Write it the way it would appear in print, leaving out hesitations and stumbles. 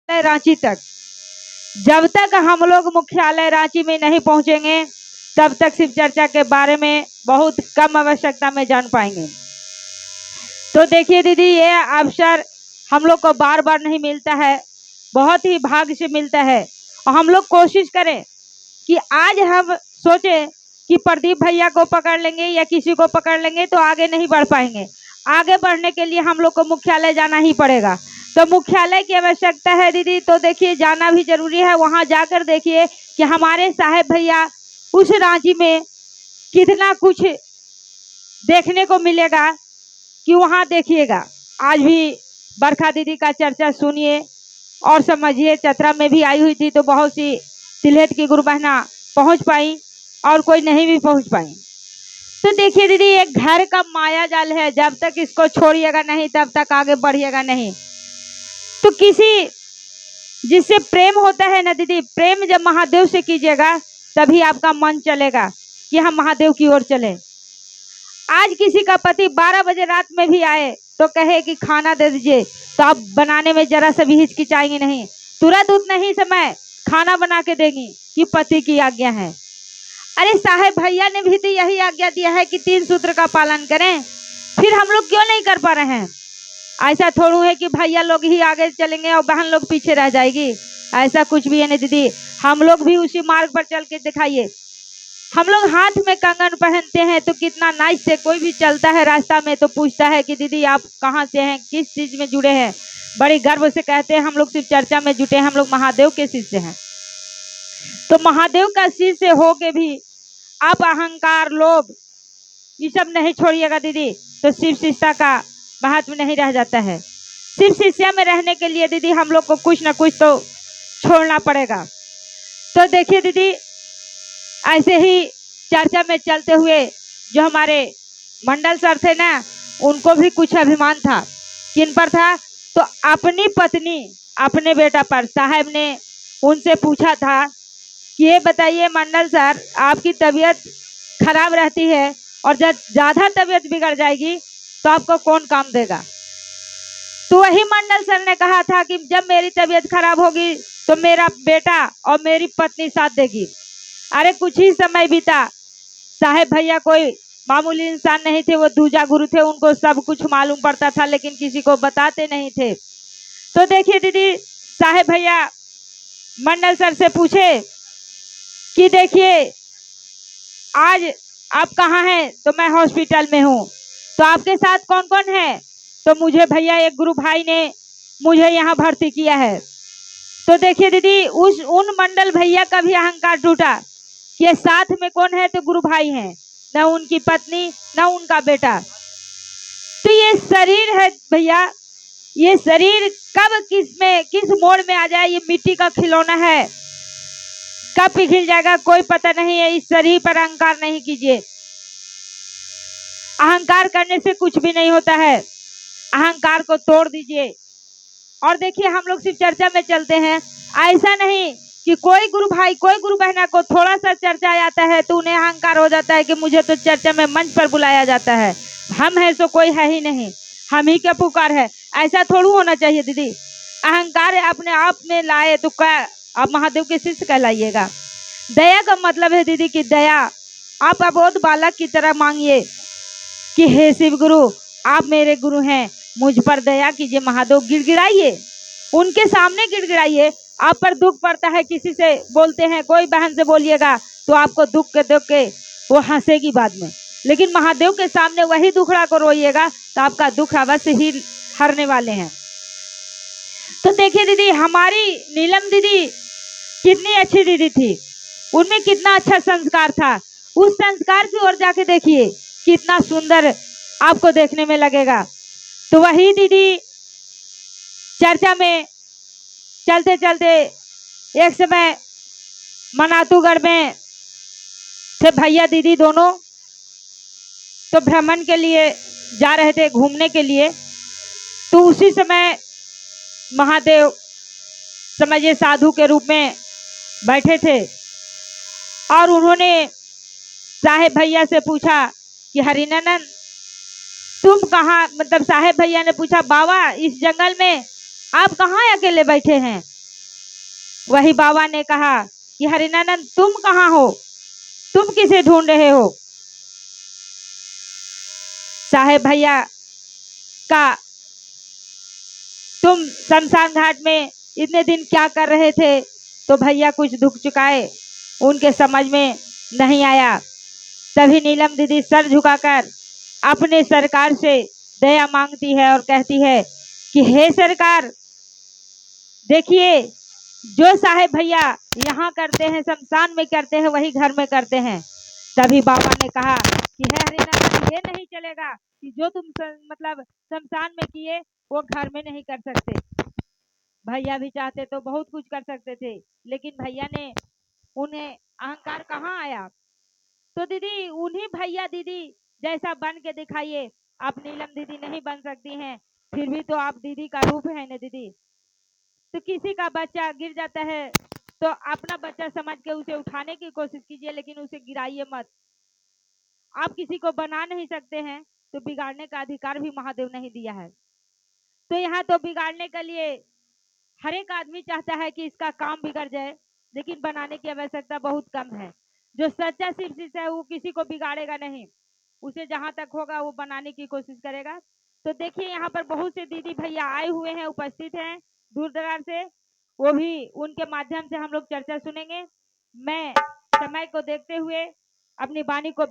रांची तक। जब तक हम लोग मुख्यालय रांची में नहीं पहुंचेंगे तब तक शिव चर्चा के बारे में बहुत कम आवश्यकता में जान पाएंगे। तो देखिए दीदी, ये अवसर हम लोग को बार बार नहीं मिलता है, बहुत ही भाग्य से मिलता है। और हम लोग कोशिश करें कि आज हम सोचें कि प्रदीप भैया को पकड़ लेंगे या किसी को पकड़ लेंगे तो आगे नहीं बढ़ पाएंगे। आगे बढ़ने के लिए हम लोग को मुख्यालय जाना ही पड़ेगा। तो मुख्यालय की आवश्यकता है दीदी, तो देखिए जाना भी जरूरी है। वहां जाकर देखिए कि हमारे साहेब भैया उस रांची में कितना कुछ देखने को मिलेगा कि वहां देखिएगा। आज भी बरखा दीदी का चर्चा सुनिए और समझिए। चतरा में भी आई हुई थी तो बहुत सी सिलहेट की गुरु बहना पहुंच पाई और कोई नहीं भी पहुंच पाई। तो देखिए दीदी, एक घर का माया जाल है, जब तक इसको छोड़िएगा नहीं तब तक आगे बढ़िएगा नहीं। तो किसी जिससे प्रेम होता है ना दीदी, प्रेम जब महादेव से कीजिएगा तभी आपका मन चलेगा कि हम महादेव की ओर चले। आज किसी का पति 12 बजे रात में भी आए तो कहे कि खाना दे दीजिए, तो आप बनाने में जरा सा भी हिचकिचाएंगे नहीं, तुरंत उतना ही समय खाना बना के देंगी कि पति की आज्ञा है। अरे साहेब भैया ने भी तो यही आज्ञा दिया है कि 3 सूत्र का पालन करें, फिर हम लोग क्यों नहीं कर पा रहे हैं? ऐसा थोड़ू है कि भैया लोग ही आगे चलेंगे और बहन लोग पीछे रह जाएगी, ऐसा कुछ भी है नहीं दीदी। हम लोग भी उसी मार्ग पर चल के दिखाइए। हम लोग हाथ में कंगन पहनते हैं तो कितना नाइस से कोई भी चलता है रास्ता में तो पूछता है कि दीदी आप कहाँ से हैं, किस चीज में जुड़े हैं। बड़ी गर्व से कहते हैं हम लोग सिर्फ चर्चा में जुटे हैं, हम लोग महादेव के शिष्य हैं। तो महादेव का शिष्य हो के भी आप अहंकार, लोभ ये सब नहीं छोड़िएगा दीदी, तो शिव शिष्यता का महत्व नहीं रह जाता है। शिव शिष्या में रहने के लिए दीदी हम लोग को कुछ ना कुछ तो छोड़ना पड़ेगा। तो देखिए दीदी, ऐसे ही चर्चा में चलते हुए जो हमारे मंडल सर थे ना, उनको भी कुछ अभिमान था। किन पर था? तो अपनी पत्नी अपने बेटा पर। साहब ने उनसे पूछा था कि ये बताइए मंडल सर, आपकी तबीयत खराब रहती है और जब ज़्यादा तबीयत बिगड़ जाएगी तो आपको कौन काम देगा? तो वही मंडल सर ने कहा था कि जब मेरी तबीयत खराब होगी तो मेरा बेटा और मेरी पत्नी साथ देगी। अरे कुछ ही समय बीता, साहेब भैया कोई मामूली इंसान नहीं थे, वो दूजा गुरु थे, उनको सब कुछ मालूम पड़ता था लेकिन किसी को बताते नहीं थे। तो देखिए दीदी, साहेब भैया मंडल सर से पूछे कि देखिए आज आप कहाँ हैं? तो मैं हॉस्पिटल में हूँ। तो आपके साथ कौन कौन है? तो मुझे भैया एक गुरु भाई ने मुझे यहाँ भर्ती किया है। तो देखिए दीदी, उन मंडल भैया का भी अहंकार टूटा कि साथ में कौन है? तो गुरु भाई हैं, न उनकी पत्नी न उनका बेटा। तो ये शरीर है भैया, ये शरीर कब किस मोड़ में आ जाए, ये मिट्टी का खिलौना है, कब पिघल जाएगा कोई पता नहीं है। इस शरीर पर अहंकार नहीं कीजिए। अहंकार करने से कुछ भी नहीं होता है, अहंकार को तोड़ दीजिए। और देखिए हम लोग सिर्फ चर्चा में चलते हैं, ऐसा नहीं कि कोई गुरु भाई कोई गुरु बहना को थोड़ा सा चर्चा आता है तो उन्हें अहंकार हो जाता है कि मुझे तो चर्चा में मंच पर बुलाया जाता है, हम है सो कोई है ही नहीं, हम ही क्या पुकार है। ऐसा थोड़ा होना चाहिए दीदी। अहंकार अपने आप में लाए तो क्या आप महादेव के शिष्य कहलाइएगा। दया का मतलब है दीदी कि दया आप अबोध बालक की तरह मांगिए कि हे शिव गुरु आप मेरे गुरु हैं, मुझ पर दया कीजिए। महादेव गिड़गिड़ाइए, उनके सामने गिड़गिड़ाइए। आप पर दुख पड़ता है, किसी से बोलते हैं, कोई बहन से बोलिएगा तो आपको दुख के वो हंसेगी बाद में, लेकिन महादेव के सामने वही दुखड़ा को रोइएगा तो आपका दुख अवश्य ही हरने वाले हैं। तो देखिए दीदी, हमारी नीलम दीदी कितनी अच्छी दीदी थी, उनमें कितना अच्छा संस्कार था। उस संस्कार की ओर जाके देखिए कितना सुंदर आपको देखने में लगेगा। तो वही दीदी चर्चा में चलते चलते एक समय मनातूगढ़ में थे भैया दीदी दोनों, तो भ्रमण के लिए जा रहे थे, घूमने के लिए। तो उसी समय महादेव समझिए साधु के रूप में बैठे थे और उन्होंने साहेब भैया से पूछा कि हरिनंदन तुम कहाँ, मतलब साहेब भैया ने पूछा बाबा इस जंगल में आप कहाँ अकेले बैठे हैं? वही बाबा ने कहा कि हरिनानंद तुम कहाँ हो, तुम किसे ढूंढ रहे हो। साहेब भैया का तुम शमशान घाट में इतने दिन क्या कर रहे थे, तो भैया कुछ दुख चुकाए, उनके समझ में नहीं आया। तभी नीलम दीदी सर झुकाकर अपने सरकार से दया मांगती है और कहती है कि हे सरकार, देखिए जो साहेब भैया यहाँ करते हैं, शमशान में करते हैं, वही घर में करते हैं। तभी बाबा ने कहा कि हे हरिनाथ, ये नहीं चलेगा कि जो तुम मतलब शमशान में किए वो घर में नहीं कर सकते। भैया भी चाहते तो बहुत कुछ कर सकते थे, लेकिन भैया ने उन्हें अहंकार कहाँ आया। तो दीदी उन्हीं भैया दीदी जैसा बन के दिखाइए। आप नीलम दीदी नहीं बन सकती हैं, फिर भी तो आप दीदी का रूप है ना दीदी। तो किसी का बच्चा गिर जाता है तो अपना बच्चा समझ के उसे उठाने की कोशिश कीजिए, लेकिन उसे गिराइए मत। आप किसी को बना नहीं सकते हैं तो बिगाड़ने का अधिकार भी महादेव नहीं दिया है। तो यहाँ तो बिगाड़ने के लिए हर एक आदमी चाहता है कि इसका काम बिगड़ जाए, लेकिन बनाने की आवश्यकता बहुत कम है। जो सच्चा शिव शिष्य है वो किसी को बिगाड़ेगा नहीं, उसे जहां तक होगा वो बनाने की कोशिश करेगा। तो देखिए यहाँ पर बहुत से दीदी भैया आए हुए हैं, उपस्थित हैं दूर दराज से, वो भी उनके माध्यम से हम लोग चर्चा सुनेंगे। मैं समय को देखते हुए अपनी वाणी को